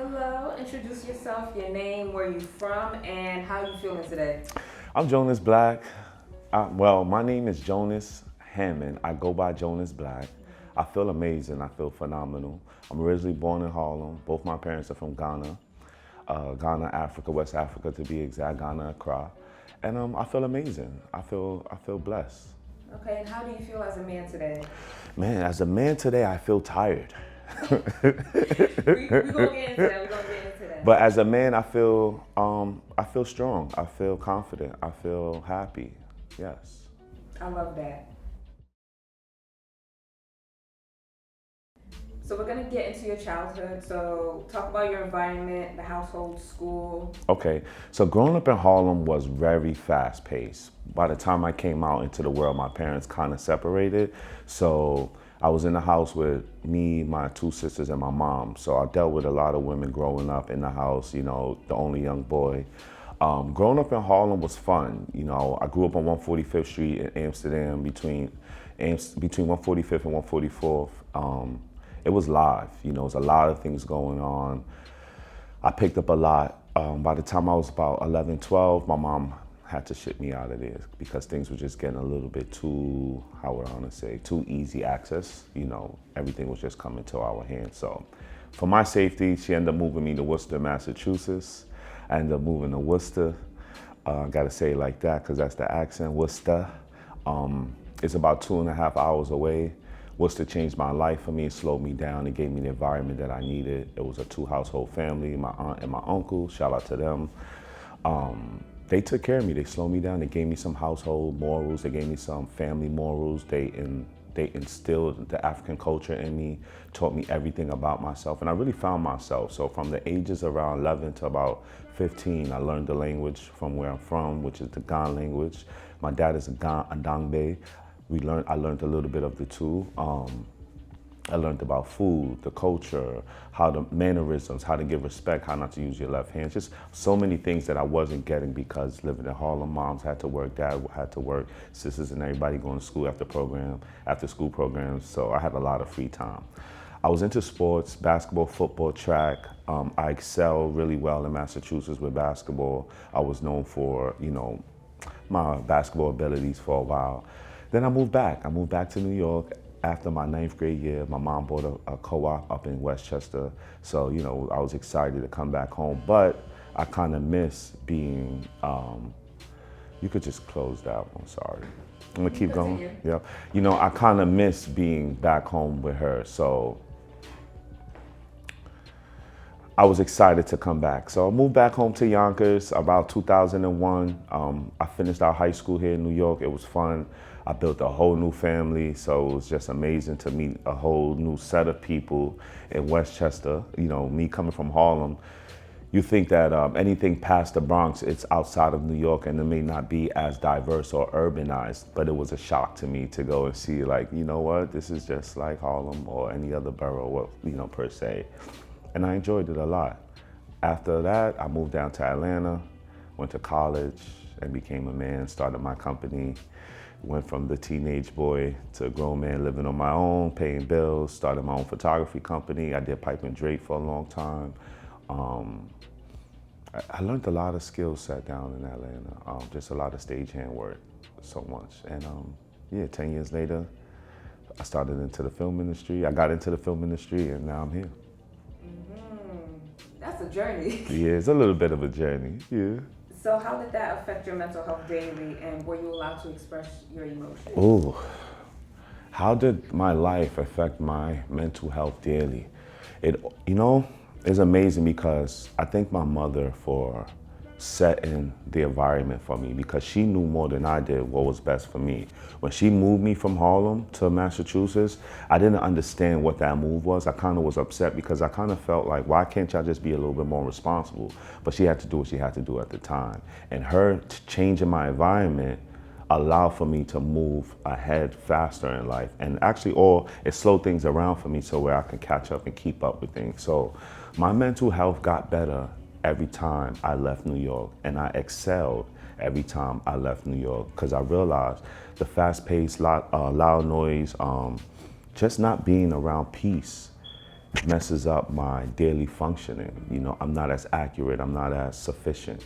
Hello, introduce yourself, your name, where you from, and how you feeling today. I'm Jonas Black. Well, my name is Jonas Hammond. I go by Jonas Black. I feel amazing. I feel phenomenal. I'm originally born in Harlem. Both my parents are from Ghana, Ghana, Africa, West Africa to be exact, Ghana, Accra. And I feel amazing. I feel blessed. Okay, and how do you feel as a man today? Man, as a man today, I feel tired. We gonna get into that. We gonna get into that. But as a man, I feel strong. I feel confident. I feel happy. Yes. I love that. So we're gonna get into your childhood. So talk about your environment, the household, school. Okay, so growing up in Harlem was very fast paced. By the time I came out into the world, my parents kind of separated. So I was in the house with me, my two sisters, and my mom. So I dealt with a lot of women growing up in the house, the only young boy. Growing up in Harlem was fun. I grew up on 145th Street in Amsterdam between 145th and 144th. It was live, it was a lot of things going on. I picked up a lot. By the time I was about 11, 12, my mom had to ship me out of there because things were just getting a little bit too, how would I want to say, too easy access. Everything was just coming to our hands. So for my safety, she ended up moving me to Worcester, Massachusetts. I ended up moving to Worcester. I gotta say it like that because that's the accent, Worcester. It's about 2.5 hours away. Worcester changed my life for me. It slowed me down. It gave me the environment that I needed. It was a 2-household family, my aunt and my uncle. Shout out to them. They took care of me. They slowed me down. They gave me some household morals. They gave me some family morals. They instilled the African culture in me, taught me everything about myself, and I really found myself. So from the ages around 11 to about 15, I learned the language from where I'm from, which is the Ghan language. My dad is a Ndangbe. I learned a little bit of the two. I learned about food, the culture, how the mannerisms, how to give respect, how not to use your left hand. Just so many things that I wasn't getting because living in Harlem, moms had to work, dad had to work, sisters and everybody going to school after school programs. So I had a lot of free time. I was into sports, basketball, football, track. I excelled really well in Massachusetts with basketball. I was known for, my basketball abilities for a while. Then I moved back. I moved back to New York. After my 9th grade year, my mom bought a co-op up in Westchester. So, I was excited to come back home, but I kind of miss being, you could just close that one, sorry. I'm gonna keep going. Yeah. I kind of miss being back home with her. So I was excited to come back. So I moved back home to Yonkers about 2001. I finished our high school here in New York. It was fun. I built a whole new family, so it was just amazing to meet a whole new set of people in Westchester. Me coming from Harlem, you think that anything past the Bronx, it's outside of New York and it may not be as diverse or urbanized, but it was a shock to me to go and see like, what, this is just like Harlem or any other borough, per se. And I enjoyed it a lot. After that, I moved down to Atlanta, went to college and became a man, started my company. Went from the teenage boy to a grown man living on my own, paying bills, started my own photography company. I did pipe and drape for a long time. I learned a lot of skills set down in Atlanta, just a lot of stagehand work, so much. And 10 years later, I started into the film industry. I got into the film industry and now I'm here. That's a journey. Yeah, it's a little bit of a journey, yeah. So how did that affect your mental health daily, and were you allowed to express your emotions? Oh, how did my life affect my mental health daily? It's amazing because I thank my mother for setting the environment for me because she knew more than I did what was best for me. When she moved me from Harlem to Massachusetts, I didn't understand what that move was. I kind of was upset because I kind of felt like, why can't y'all just be a little bit more responsible? But she had to do what she had to do at the time. And her changing my environment allowed for me to move ahead faster in life. And actually, it slowed things around for me so where I can catch up and keep up with things. So my mental health got better every time I left New York, and I excelled every time I left New York because I realized the fast-paced, loud noise, just not being around peace messes up my daily functioning. You know, I'm not as accurate, I'm not as sufficient.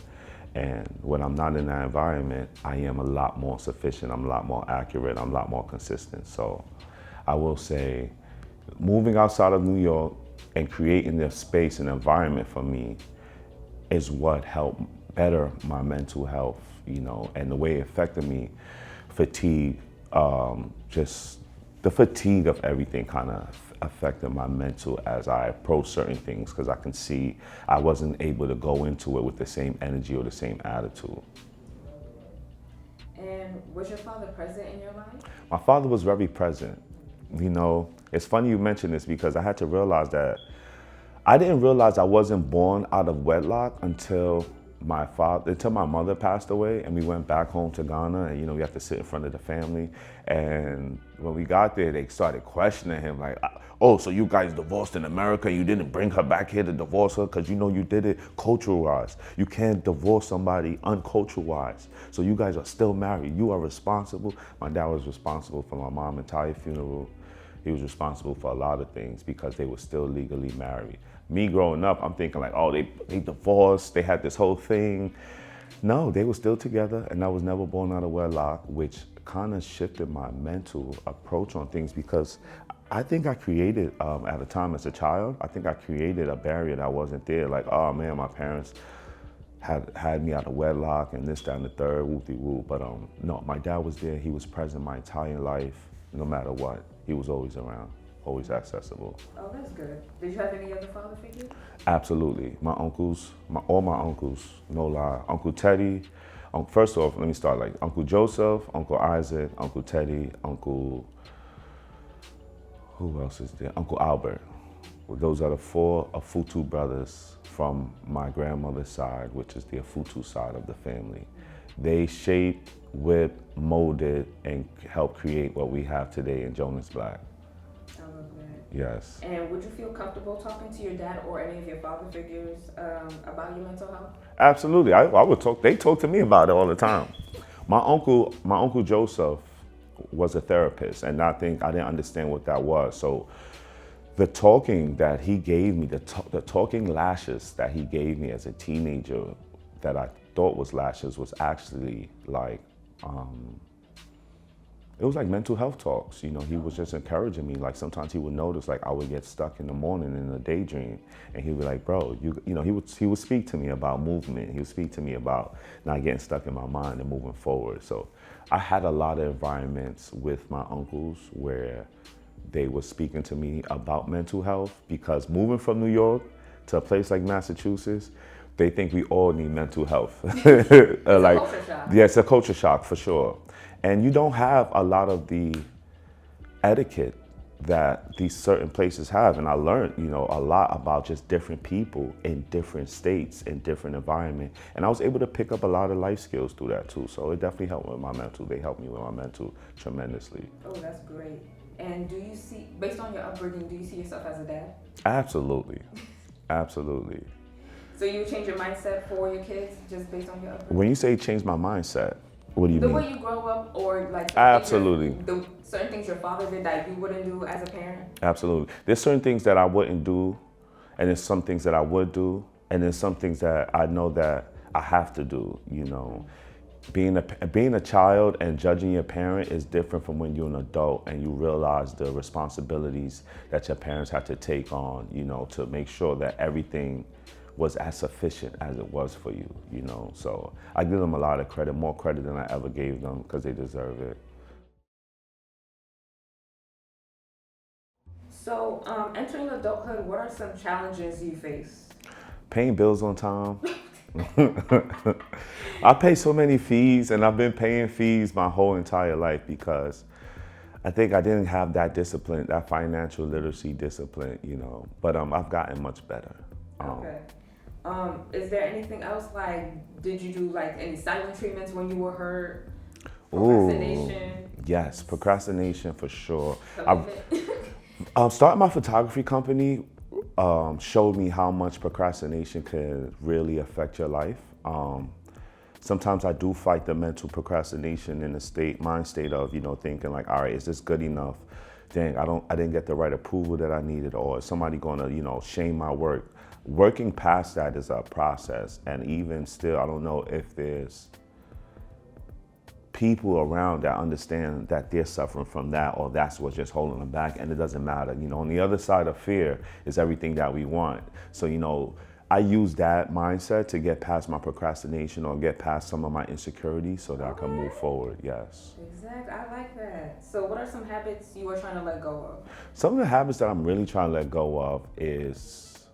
And when I'm not in that environment, I am a lot more sufficient, I'm a lot more accurate, I'm a lot more consistent. So I will say, moving outside of New York and creating this space and environment for me is what helped better my mental health, you know, and the way it affected me, fatigue, just the fatigue of everything kind of affected my mental as I approach certain things, because I can see I wasn't able to go into it with the same energy or the same attitude. And was your father present in your life? My father was very present. You know, it's funny you mention this because I had to realize that I didn't realize I wasn't born out of wedlock until my mother passed away and we went back home to Ghana, and you know, we had to sit in front of the family. And when we got there, they started questioning him like, oh, so you guys divorced in America, you didn't bring her back here to divorce her because you know you did it cultural-wise. You can't divorce somebody uncultural-wise. So you guys are still married, you are responsible. My dad was responsible for my mom's entire funeral. He was responsible for a lot of things because they were still legally married. Me growing up, I'm thinking like, oh, they divorced, they had this whole thing. No, they were still together, and I was never born out of wedlock, which kind of shifted my mental approach on things, because I think I created, at a time as a child, I think I created a barrier that wasn't there. Like, oh man, my parents had me out of wedlock and this, that, and the third, whoop-de-whoop. But no, my dad was there, he was present my entire life, no matter what. He was always around, always accessible. Oh, that's good. Did you have any other father figures? Absolutely. My uncles, all my uncles, no lie. Uncle Teddy, first off, let me start like Uncle Joseph, Uncle Isaac, Uncle Teddy, who else is there? Uncle Albert. Those are the 4 Afutu brothers from my grandmother's side, which is the Afutu side of the family. They shaped, whipped, molded, and helped create what we have today in Jonas Black. I love that. Yes. And would you feel comfortable talking to your dad or any of your father figures about your mental health? Absolutely. I would talk. They talk to me about it all the time. My uncle Joseph was a therapist, and I didn't understand what that was. So the talking that he gave me, the talking lashes that he gave me as a teenager that I thought was lashes was actually like, it was like mental health talks. You know, he was just encouraging me. Like sometimes he would notice like I would get stuck in the morning in a daydream, and he'd be like, bro, you know, he would speak to me about movement. He would speak to me about not getting stuck in my mind and moving forward. So I had a lot of environments with my uncles where they were speaking to me about mental health, because moving from New York to a place like Massachusetts, they think we all need mental health. It's a culture shock. Yeah, it's a culture shock for sure. And you don't have a lot of the etiquette that these certain places have. And I learned, you know, a lot about just different people in different states, in different environment. And I was able to pick up a lot of life skills through that too. So it definitely helped with my mental. They helped me with my mental tremendously. Oh, that's great. And do you see, based on your upbringing, do you see yourself as a dad? Absolutely. Absolutely. So you would change your mindset for your kids just based on your upbringing? When you say change my mindset, what do you The mean? way you grow up, or like Absolutely. the certain things your father did that you wouldn't do as a parent? Absolutely. There's certain things that I wouldn't do, and there's some things that I would do, and there's some things that I know that I have to do. You know, being a child and judging your parent is different from when you're an adult and you realize the responsibilities that your parents had to take on, you know, to make sure that everything was as sufficient as it was for you, you know. So I give them a lot of credit, more credit than I ever gave them, because they deserve it. So entering adulthood, what are some challenges you face? Paying bills on time. I pay so many fees, and I've been paying fees my whole entire life because I think I didn't have that discipline, that financial literacy discipline, you know. But I've gotten much better. Okay. Is there anything else, like, did you do like any silent treatments when you were hurt? Procrastination? Yes, procrastination for sure. Commitment? Starting my photography company showed me how much procrastination can really affect your life. Sometimes I do fight the mental procrastination in the mind state of, you know, thinking like, all right, is this good enough dang, I didn't get the right approval that I needed, or is somebody gonna, shame my work? Working past that is a process, and even still, I don't know if there's people around that understand that they're suffering from that, or that's what's just holding them back, and it doesn't matter. On the other side of fear is everything that we want. So, I use that mindset to get past my procrastination or get past some of my insecurities so that I can move forward. Yes. Exactly. I like that. So what are some habits you are trying to let go of? Some of the habits that I'm really trying to let go of is,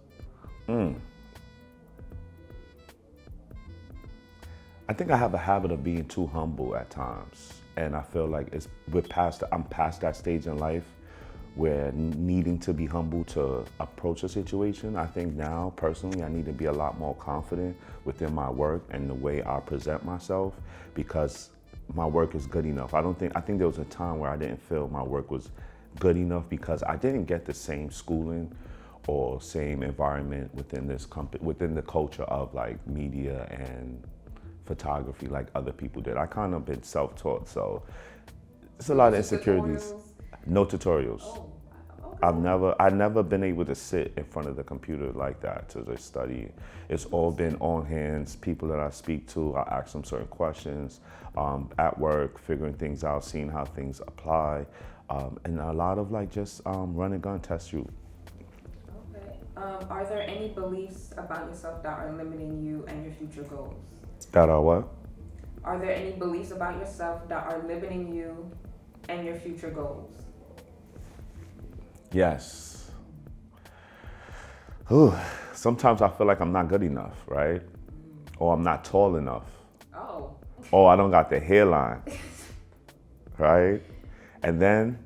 I think I have a habit of being too humble at times. And I feel like I'm past that stage in life where needing to be humble to approach a situation. I think now, personally, I need to be a lot more confident within my work and the way I present myself, because my work is good enough. I think there was a time where I didn't feel my work was good enough because I didn't get the same schooling or same environment within within the culture of like media and photography like other people did. I kind of been self-taught, so it's a lot of insecurities. No tutorials. Oh, okay. I've never been able to sit in front of the computer like that to just study. It's all been on hands. People that I speak to, I ask them certain questions at work, figuring things out, seeing how things apply, and a lot of like just run and gun test you. Okay. Are there any beliefs about yourself that are limiting you and your future goals? That are what? Are there any beliefs about yourself that are limiting you and your future goals? Yes. Ooh, sometimes I feel like I'm not good enough, right? Or I'm not tall enough. Oh. Or I don't got the hairline, right? And then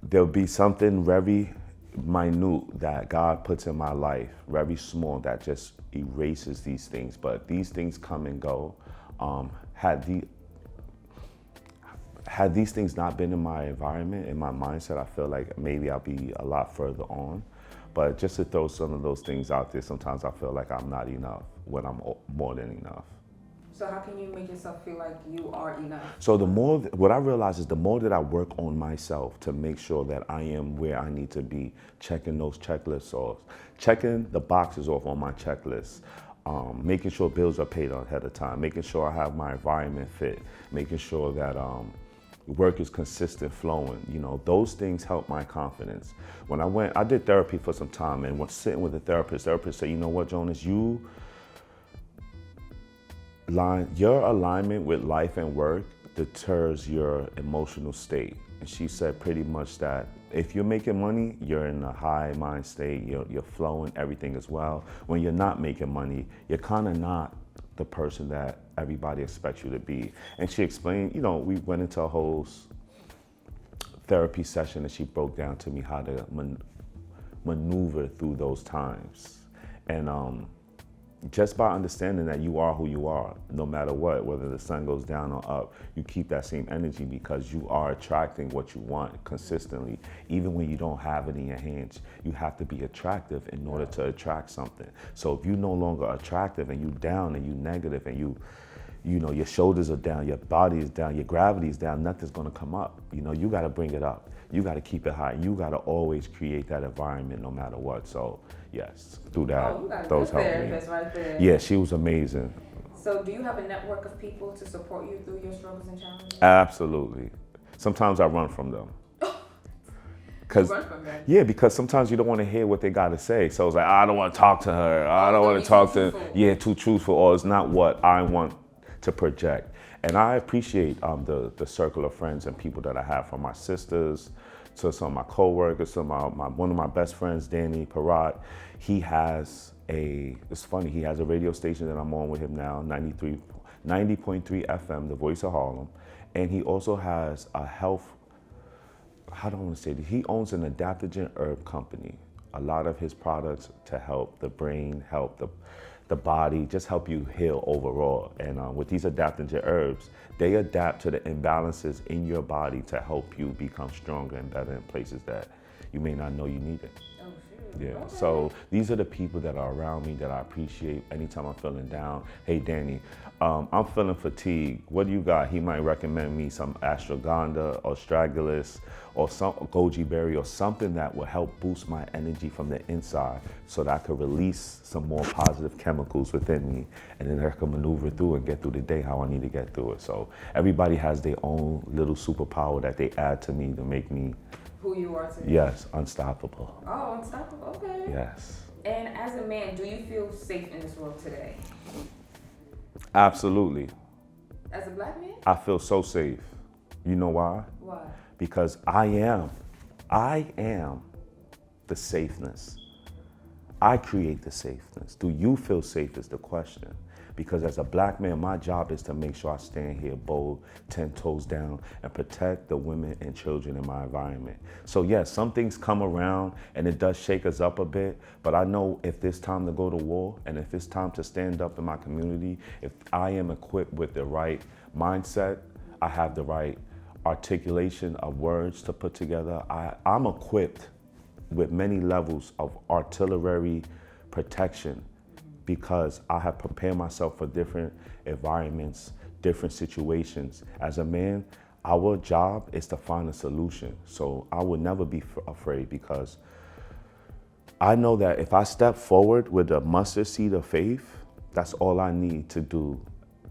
there'll be something very minute that God puts in my life, very small, that just erases these things. But these things come and go. Had these things not been in my environment, in my mindset, I feel like maybe I'll be a lot further on. But just to throw some of those things out there, sometimes I feel like I'm not enough when I'm more than enough. So how can you make yourself feel like you are enough? So what I realize is the more that I work on myself to make sure that I am where I need to be, checking those checklists off, checking the boxes off on my checklist, making sure bills are paid ahead of time, making sure I have my environment fit, making sure that work is consistent, flowing. Those things help my confidence. When I did therapy for some time, and when sitting with the therapist said, you know what, Jonas, your alignment with life and work deters your emotional state. And she said pretty much that if you're making money, you're in a high mind state, you're flowing, everything is well. When you're not making money, you're kind of not the person that everybody expects you to be. And she explained, we went into a whole therapy session, and she broke down to me how to maneuver through those times. And just by understanding that you are who you are, no matter what, whether the sun goes down or up, you keep that same energy because you are attracting what you want consistently. Even when you don't have it in your hands, you have to be attractive in order to attract something. So if you're no longer attractive and you down and you negative and your shoulders are down, your body is down, your gravity is down, nothing's gonna come up. You gotta bring it up. You gotta keep it high. You gotta always create that environment no matter what. So yes, through that, those helped me. Right there. Yeah, she was amazing. So do you have a network of people to support you through your struggles and challenges? Absolutely. Sometimes I run from them. Because sometimes you don't want to hear what they got to say. So it's like, I don't want to talk to her. I don't want to talk to, too truthful, or it's not what I want to project. And I appreciate the circle of friends and people that I have, from my sisters to some of my coworkers, to one of my best friends, Danny Parat. It's funny, he has a radio station that I'm on with him now, 90.3 FM, the Voice of Harlem. And he also has a he owns an adaptogen herb company. A lot of his products to help the brain, help the body, just help you heal overall. And with these adaptogen herbs, they adapt to the imbalances in your body to help you become stronger and better in places that you may not know you need it. Oh, shoot. Yeah. Okay. So these are the people that are around me that I appreciate anytime I'm feeling down. Hey, Danny, I'm feeling fatigued. What do you got? He might recommend me some ashwagandha or astragalus or some goji berry or something that will help boost my energy from the inside so that I could release some more positive chemicals within me, and then I can maneuver through and get through the day how I need to get through it. So everybody has their own little superpower that they add to me to make me Who you are today. yes, unstoppable. Oh, unstoppable. Okay. Yes. And as a man, do you feel safe in this world today? Absolutely. As a black man? I feel so safe. You know why? Why? Because I am the safeness. I create the safeness. Do you feel safe is the question. Because as a black man, my job is to make sure I stand here bold, 10 toes down, and protect the women and children in my environment. So yes, some things come around and it does shake us up a bit, but I know if it's time to go to war and if it's time to stand up in my community, if I am equipped with the right mindset, I have the right articulation of words to put together, I'm equipped with many levels of artillery protection because I have prepared myself for different environments, different situations. As a man, our job is to find a solution. So I will never be afraid because I know that if I step forward with a mustard seed of faith, that's all I need to do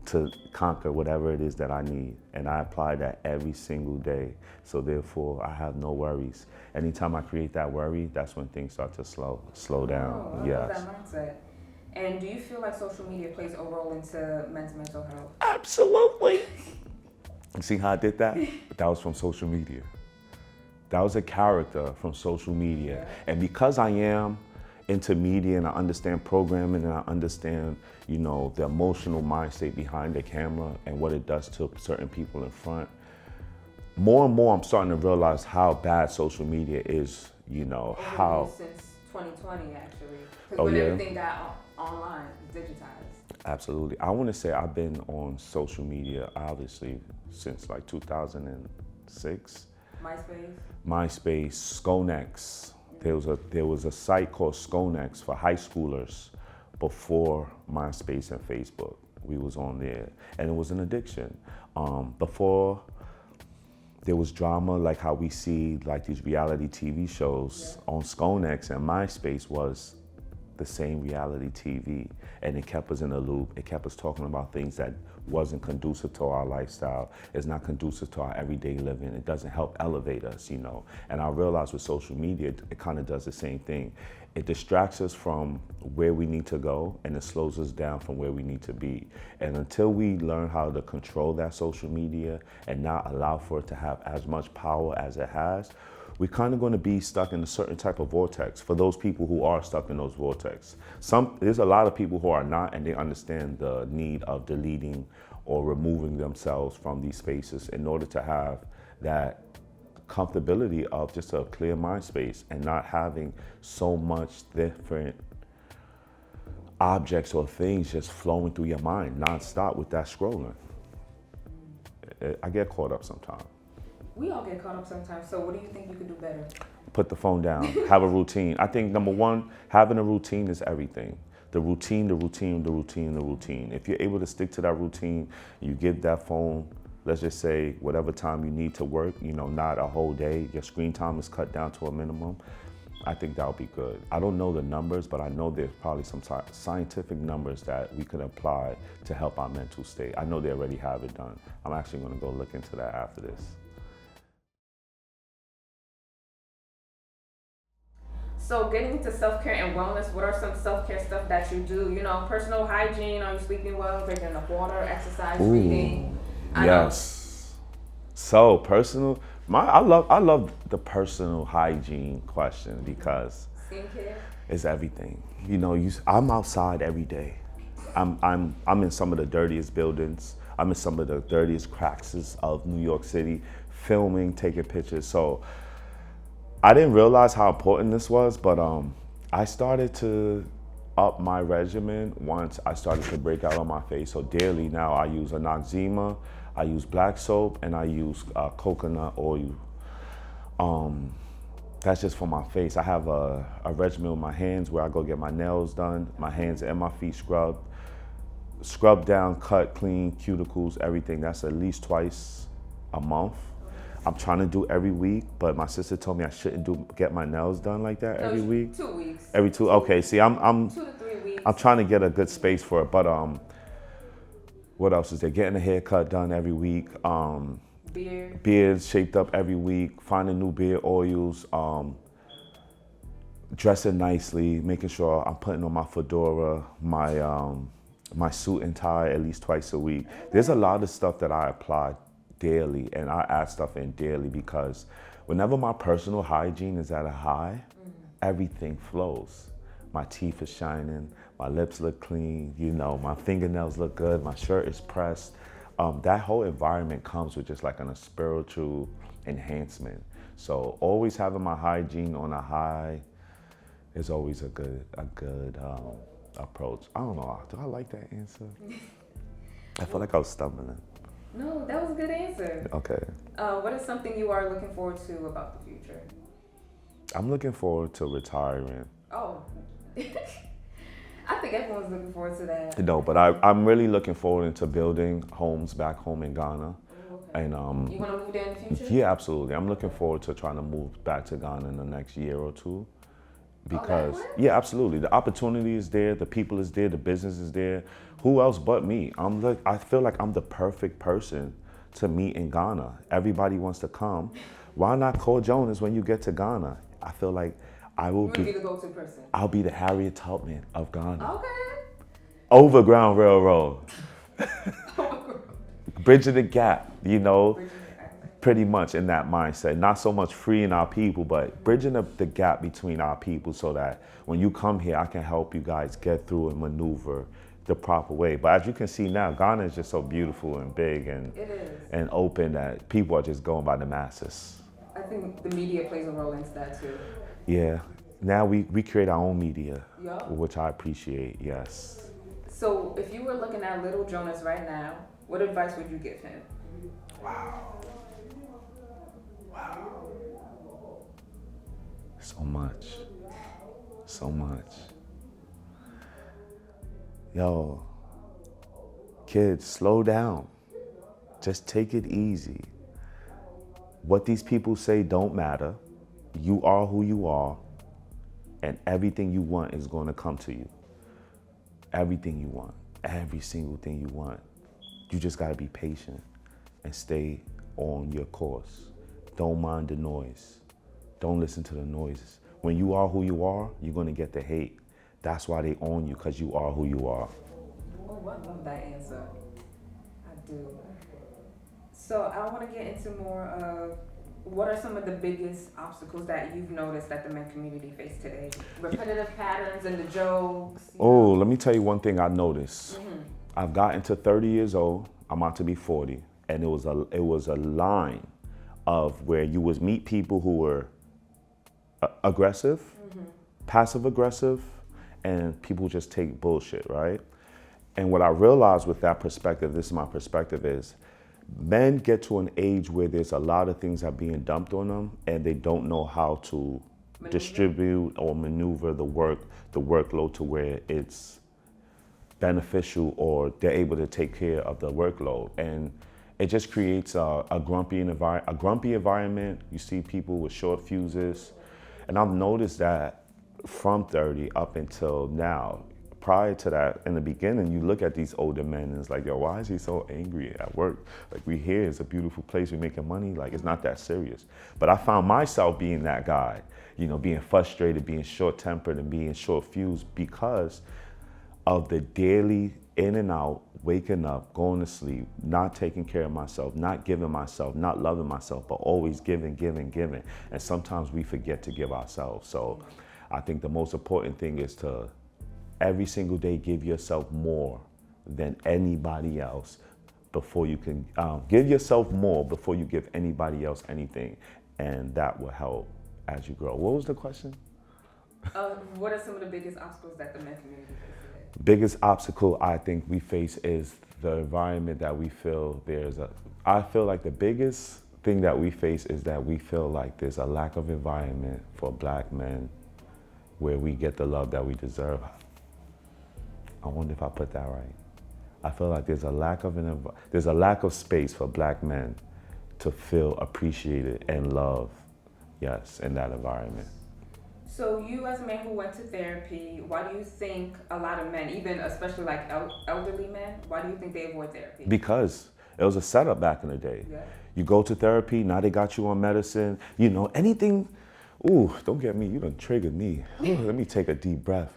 to conquer whatever it is that I need. And I apply that every single day. So therefore, I have no worries. Anytime I create that worry, that's when things start to slow down. Oh, I yes. love that mindset. And do you feel like social media plays a role into men's mental health? Absolutely. You see how I did that? That was from social media. That was a character from social media. Yeah. And because I am into media and I understand programming and I understand, you know, the emotional mind state behind the camera and what it does to certain people in front, more and more I'm starting to realize how bad social media is, you know, how... Since 2020, actually. Because Oh, when yeah? everything got online, digitized. Absolutely. I want to say I've been on social media, obviously, since like 2006. MySpace, Skonex. There was a site called Skonex for high schoolers before MySpace and Facebook. We was on there, and it was an addiction. Before there was drama, like how we see like these reality TV shows on Skonex, and MySpace was the same reality TV, and it kept us in a loop. It kept us talking about things that wasn't conducive to our lifestyle. It's not conducive to our everyday living. It doesn't help elevate us, you know. And I realized with social media, it kind of does the same thing. It distracts us from where we need to go, and it slows us down from where we need to be. And until we learn how to control that social media and not allow for it to have as much power as it has, we're kind of going to be stuck in a certain type of vortex for those people who are stuck in those vortex. There's a lot of people who are not, and they understand the need of deleting or removing themselves from these spaces in order to have that comfortability of just a clear mind space and not having so much different objects or things just flowing through your mind nonstop with that scrolling. I get caught up sometimes. We all get caught up sometimes, so what do you think you could do better? Put the phone down, have a routine. I think number one, having a routine is everything. The routine. If you're able to stick to that routine, you give that phone, let's just say, whatever time you need to work, you know, not a whole day, your screen time is cut down to a minimum, I think that'll be good. I don't know the numbers, but I know there's probably some scientific numbers that we could apply to help our mental state. I know they already have it done. I'm actually gonna go look into that after this. So getting into self-care and wellness, what are some self-care stuff that you do? You know, personal hygiene, are you sleeping well, drinking enough water, exercise, reading? Yes. So personal, I love the personal hygiene question because Skincare? it's everything. You know, I'm outside every day. I'm in some of the dirtiest buildings. I'm in some of the dirtiest cracks of New York City, filming, taking pictures. So I didn't realize how important this was, but I started to up my regimen once I started to break out on my face. So daily now I use Anoxima, I use black soap, and I use coconut oil. That's just for my face. I have a regimen with my hands where I go get my nails done, my hands and my feet scrubbed down, cut, clean, cuticles, everything. That's at least twice a month. I'm trying to do every week, but my sister told me I shouldn't get my nails done like that every week. 2 weeks. Every two. Okay. See, I'm 2 to 3 weeks. I'm trying to get a good space for it, but what else is there? Getting a haircut done every week. Beards shaped up every week. Finding new beard oils. Dressing nicely, making sure I'm putting on my fedora, my suit and tie at least twice a week. There's a lot of stuff that I apply daily, and I add stuff in daily because whenever my personal hygiene is at a high, everything flows. My teeth are shining, my lips look clean, my fingernails look good, my shirt is pressed. That whole environment comes with just like a spiritual enhancement. So always having my hygiene on a high is always a good approach. I don't know, do I like that answer? I feel like I was stumbling. No, that was a good answer. Okay. What is something you are looking forward to about the future? I'm looking forward to retiring. Oh, I think everyone's looking forward to that. No, but I'm really looking forward to building homes back home in Ghana. Okay. And you want to move there in the future? yeah, absolutely. I'm looking forward to trying to move back to Ghana in the next year or two. Because yeah, absolutely. The opportunity is there, the people is there, the business is there. Who else but me? I feel like I'm the perfect person to meet in Ghana. Everybody wants to come. Why not call Jonas when you get to Ghana? I feel like I will be the go-to person. I'll be the Harriet Tubman of Ghana. Okay. Overground Railroad. Bridging the gap, pretty much in that mindset. Not so much freeing our people, but bridging the gap between our people so that when you come here, I can help you guys get through and maneuver the proper way. But as you can see now, Ghana is just so beautiful and big and open that people are just going by the masses. I think the media plays a role into that too. Yeah. Now we create our own media, Yup. which I appreciate, yes. So if you were looking at little Jonas right now, what advice would you give him? Wow. So much. Yo, kids, slow down. Just take it easy. What these people say don't matter. You are who you are, and everything you want is going to come to you. Everything you want, every single thing you want. You just got to be patient and stay on your course. Don't mind the noise. Don't listen to the noises. When you are who you are, you're going to get the hate. That's why they own you, because you are who you are. Oh, I love that answer. I do. So I want to get into more of what are some of the biggest obstacles that you've noticed that the men community face today? Repetitive patterns and the jokes. Oh, let me tell you one thing I noticed. I've gotten to 30 years old. I'm about to be 40. And it was a line of where you would meet people who were aggressive, passive aggressive, and people just take bullshit, right? And what I realized with that perspective, this is my perspective, is men get to an age where there's a lot of things that are being dumped on them and they don't know how to distribute or maneuver the workload to where it's beneficial or they're able to take care of the workload. And it just creates a grumpy environment. You see people with short fuses. And I've noticed that from 30 up until now. Prior to that, in the beginning, you look at these older men and it's like, yo, why is he so angry at work? Like, we here, it's a beautiful place, we're making money, like, it's not that serious. But I found myself being that guy, being frustrated, being short-tempered, and being short-fused because of the daily in and out, waking up, going to sleep, not taking care of myself, not giving myself, not loving myself, but always giving. And sometimes we forget to give ourselves. So I think the most important thing is to every single day give yourself more than anybody else before you can give yourself more before you give anybody else anything, and that will help as you grow. What was the question? What are some of the biggest obstacles that the men community face today? Biggest obstacle I think we face is the environment that we feel I feel like the biggest thing that we face is that we feel like there's a lack of environment for Black men where we get the love that we deserve. I wonder if I put that right. I feel like there's a lack of space for Black men to feel appreciated and loved, yes, in that environment. So you, as a man who went to therapy, why do you think a lot of men, even especially like elderly men, why do you think they avoid therapy? Because it was a setup back in the day. Yeah. You go to therapy, now they got you on medicine, you know, anything. Ooh, don't get me, you done triggered me. Ooh, let me take a deep breath.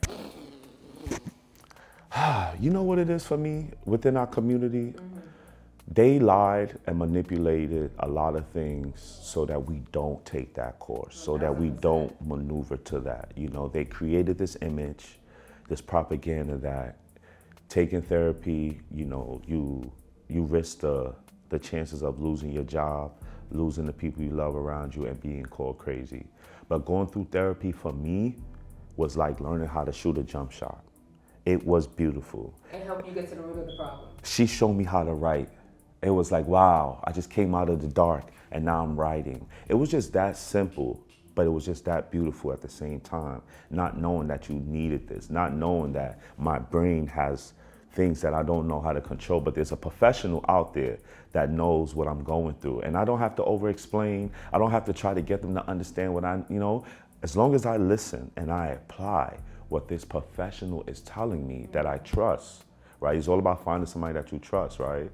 You know what it is for me within our community? Mm-hmm. They lied and manipulated a lot of things so that we don't take that course, so that we don't maneuver to that. You know, they created this image, this propaganda that taking therapy, you know, you risk the chances of losing your job, losing the people you love around you, and being called crazy. But going through therapy for me was like learning how to shoot a jump shot. It was beautiful. And help you get to the root of the problem. She showed me how to write. It was like, wow, I just came out of the dark and now I'm writing. It was just that simple, but it was just that beautiful at the same time. Not knowing that you needed this, not knowing that my brain has things that I don't know how to control, but there's a professional out there that knows what I'm going through. And I don't have to over-explain. I don't have to try to get them to understand what as long as I listen and I apply what this professional is telling me that I trust, right? It's all about finding somebody that you trust, right?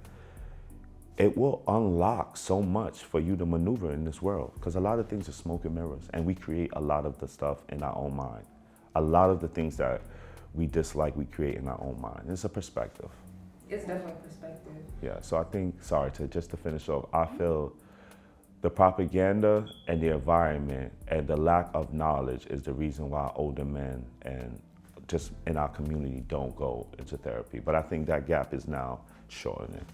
It will unlock so much for you to maneuver in this world, because a lot of things are smoke and mirrors, and we create a lot of the stuff in our own mind. A lot of the things that we dislike, we create in our own mind. It's a perspective. It's definitely perspective. Yeah, so I think, just to finish off, I feel the propaganda and the environment and the lack of knowledge is the reason why older men and just in our community don't go into therapy. But I think that gap is now shortening.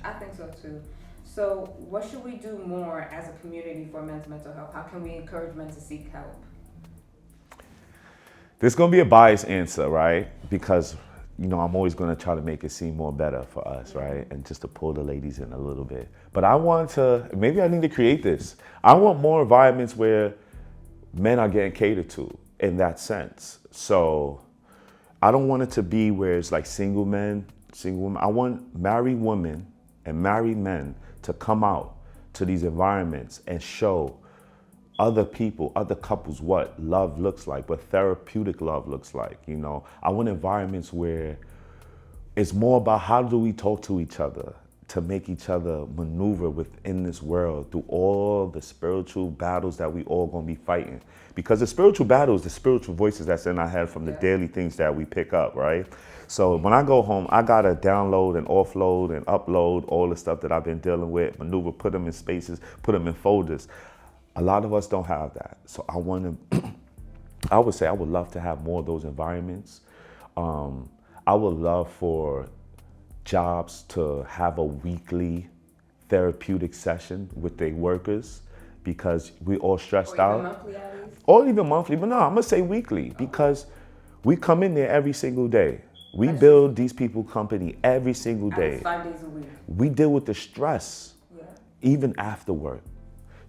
I think so too. So what should we do more as a community for men's mental health? How can we encourage men to seek help? There's going to be a biased answer, right? Because, I'm always going to try to make it seem more better for us, right? And just to pull the ladies in a little bit. But maybe I need to create this. I want more environments where men are getting catered to in that sense. So I don't want it to be where it's like single men, single women. I want married women and married men to come out to these environments and show other people, other couples, what love looks like, what therapeutic love looks like. I want environments where it's more about how do we talk to each other to make each other maneuver within this world through all the spiritual battles that we all gonna be fighting. Because the spiritual battles, the spiritual voices that's in our head from the daily things that we pick up, right? So when I go home, I gotta download and offload and upload all the stuff that I've been dealing with, maneuver, put them in spaces, put them in folders. A lot of us don't have that. So I would say I would love to have more of those environments. I would love for jobs to have a weekly therapeutic session with their workers, because we all stressed out. Monthly, at least? Or even monthly, but no, I'm gonna say weekly, because we come in there every single day. We build these people company every single day. 5 days a week. We deal with the stress, even after work.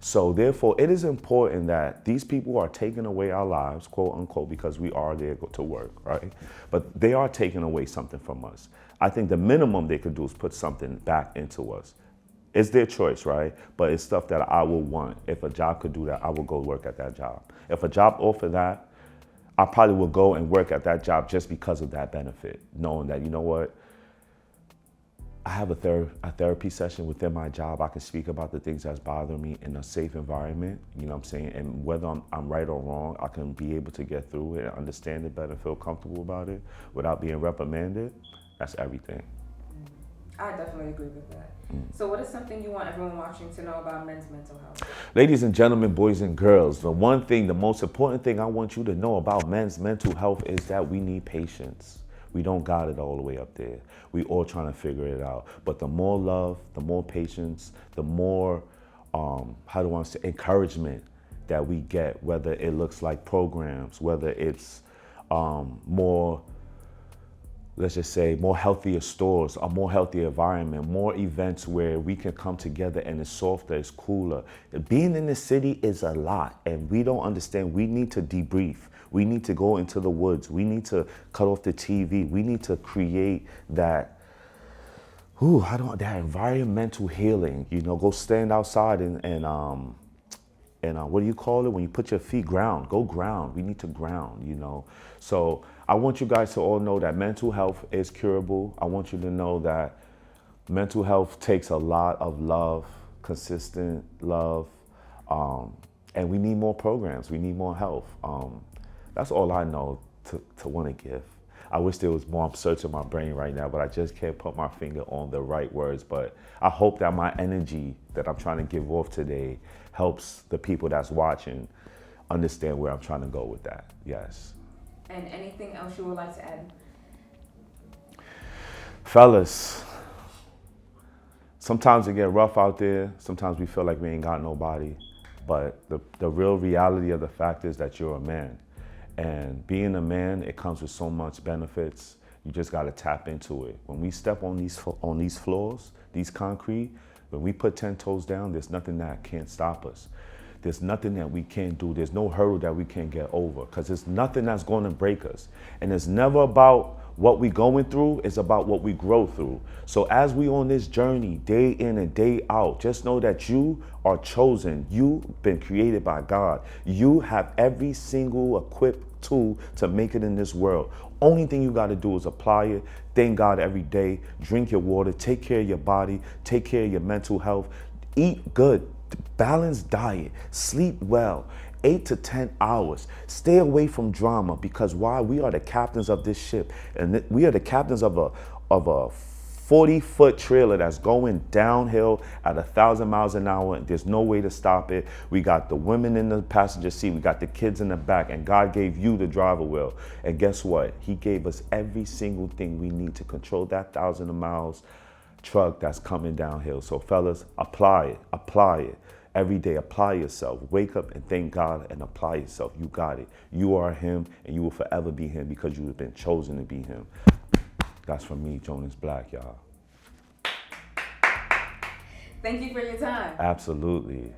So therefore, it is important that these people are taking away our lives, quote unquote, because we are there to work, right? But they are taking away something from us. I think the minimum they could do is put something back into us. It's their choice, right? But it's stuff that I will want. If a job could do that, I will go work at that job. If a job offered that, I probably will go and work at that job just because of that benefit, knowing that, I have a therapy session within my job. I can speak about the things that's bothering me in a safe environment, you know what I'm saying? And whether I'm right or wrong, I can be able to get through it and understand it better, feel comfortable about it without being reprimanded. That's everything. I definitely agree with that. So what is something you want everyone watching to know about men's mental health? Ladies and gentlemen, boys and girls, the most important thing I want you to know about men's mental health is that we need patience. We don't got it all the way up there. We all trying to figure it out. But the more love, the more patience, the more, encouragement that we get, whether it looks like programs, whether it's more let's just say, more healthier stores, a more healthier environment, more events where we can come together and it's softer, it's cooler. Being in the city is a lot, and we don't understand. We need to debrief. We need to go into the woods. We need to cut off the TV. We need to create that, that environmental healing. You know, go stand outside and what do you call it when you put your feet ground? Go ground. We need to ground, you know. So I want you guys to all know that mental health is curable. I want you to know that mental health takes a lot of love, consistent love, and we need more programs. We need more help. That's all I know to want to give. I wish there was more. I'm searching my brain right now, but I just can't put my finger on the right words. But I hope that my energy that I'm trying to give off today helps the people that's watching understand where I'm trying to go with that. Yes. And anything else you would like to add? Fellas, sometimes it get rough out there. Sometimes we feel like we ain't got nobody. But the real reality of the fact is that you're a man. And being a man, it comes with so much benefits. You just got to tap into it. When we step on these floors, these concrete, when we put 10 toes down, there's nothing that can't stop us. There's nothing that we can't do. There's no hurdle that we can't get over, because there's nothing that's going to break us. And it's never about what we going through, it's about what we grow through. So as we on this journey, day in and day out, just know that you are chosen. You've been created by God. You have every single equipped tool to make it in this world. Only thing you got to do is apply it. Thank God every day. Drink your water. Take care of your body. Take care of your mental health. Eat good. Balanced diet. Sleep well. 8 to 10 hours. Stay away from drama, because why? We are the captains of this ship, and we are the captains of a 40-foot trailer that's going downhill at 1,000 miles an hour, and there's no way to stop it. We got the women in the passenger seat, we got the kids in the back, and God gave you the driver wheel. And guess what? He gave us every single thing we need to control that 1,000 miles truck that's coming downhill. So fellas, apply it. Every day, apply yourself. Wake up and thank God and apply yourself. You got it. You are him, and you will forever be him, because you have been chosen to be him. That's from me, Jonas Black, y'all. Thank you for your time. Absolutely.